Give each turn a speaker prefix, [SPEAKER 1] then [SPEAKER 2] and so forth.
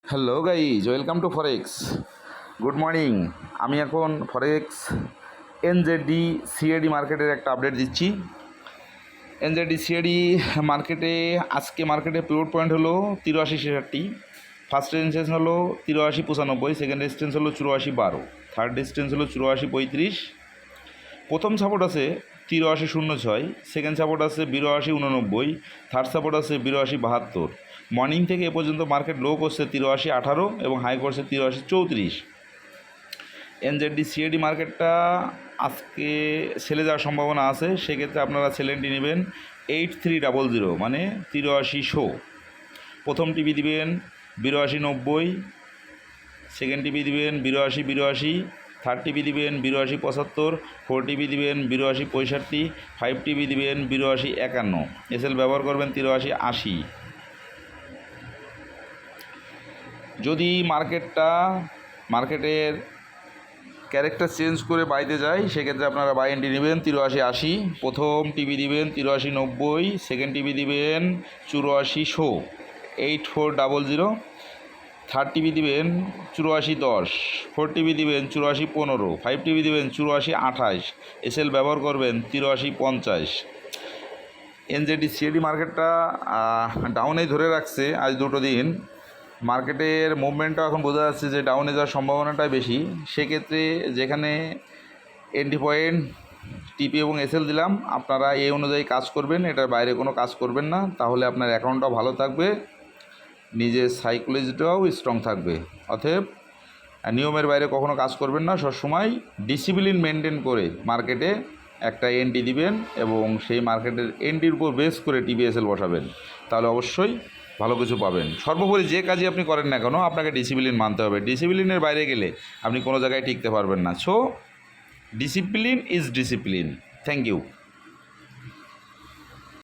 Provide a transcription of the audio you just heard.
[SPEAKER 1] Hello guys, welcome to forex. Good morning. আমি এখন ফরেক্স NZD CAD মার্কেটের একটা আপডেট দিচ্ছি। এনজেডি সিএডি মার্কেটে আজকে মার্কেটে পিভট পয়েন্ট হলো 83-63। ফার্স্ট রেজিস্ট্যান্স হলো 83-95, সেকেন্ড রেজিস্ট্যান্স হলো 84-12, থার্ড রেজিস্ট্যান্স হলো 84-35। প্রথম সাপোর্ট আছে 83-06, সেকেন্ড সাপোর্ট আছে 82-89, থার্ড সাপোর্ট আছে 82-72। মর্নিং থেকে এ পর্যন্ত মার্কেট লো করছে 83-18 এবং হাই করছে 83-34। এনজেডি সিএডি মার্কেটটা আজকে সেলে যাওয়ার সম্ভাবনা আছে, সেক্ষেত্রে আপনারা সেলেন্টি নেবেন 8300, মানে 8300। প্রথম টিভি দিবেন 82-90, সেকেন্ড টিভি দিবেন 82-82, থার্ড টিভি দিবেন 82-75, ফোর টিভি দিবেন 82-65, ফাইভ টিভি দিবেন 82-51, এসএল ব্যবহার করবেন 83-80। যদি মার্কেটের ক্যারেক্টার চেঞ্জ করে বাইতে যায়, সেক্ষেত্রে আপনারা বাই এন্ট্রি নেবেন 83-80। প্রথম টিভি দিবেন 83-90, সেকেন্ড টিভি দিবেন 84-100, 8400, থার্ড টিভি দিবেন 84-10, ফোর টিভি দিবেন 84-15, ফাইভ টিভি দিবেন 84-28, এসএল ব্যবহার করবেন 83-50। এনজেডি সিএডি মার্কেটটা ডাউনেই ধরে রাখছে আজ দুটো দিন। মার্কেটের মুভমেন্টটা এখন বোঝা যাচ্ছে যে ডাউনে যাওয়ার সম্ভাবনাটাই বেশি। সেক্ষেত্রে যেখানে এন্ট্রি পয়েন্ট টিপি এবং এসএল দিলাম, আপনারা এই অনুযায়ী কাজ করবেন, এটার বাইরে কোনো কাজ করবেন না, তাহলে আপনার অ্যাকাউন্টটাও ভালো থাকবে, নিজের সাইকোলজিটাও স্ট্রং থাকবে। অতএব নিয়মের বাইরে কখনো কাজ করবেন না, সবসময় ডিসিপ্লিন মেনটেন করে মার্কেটে একটা এন্ট্রি দিবেন এবং সেই মার্কেটের এন্ট্রির উপর বেস করে টিবিএসএল বসাবেন, তাহলে অবশ্যই ভালো কিছু পাবেন। সর্বোপরি যে কাজই আপনি করেন না কেন, আপনাকে ডিসিপ্লিন মানতে হবে। ডিসিপ্লিনের বাইরে গেলে আপনি কোনো জায়গায় টিকতে পারবেন না। So discipline is discipline. Thank you.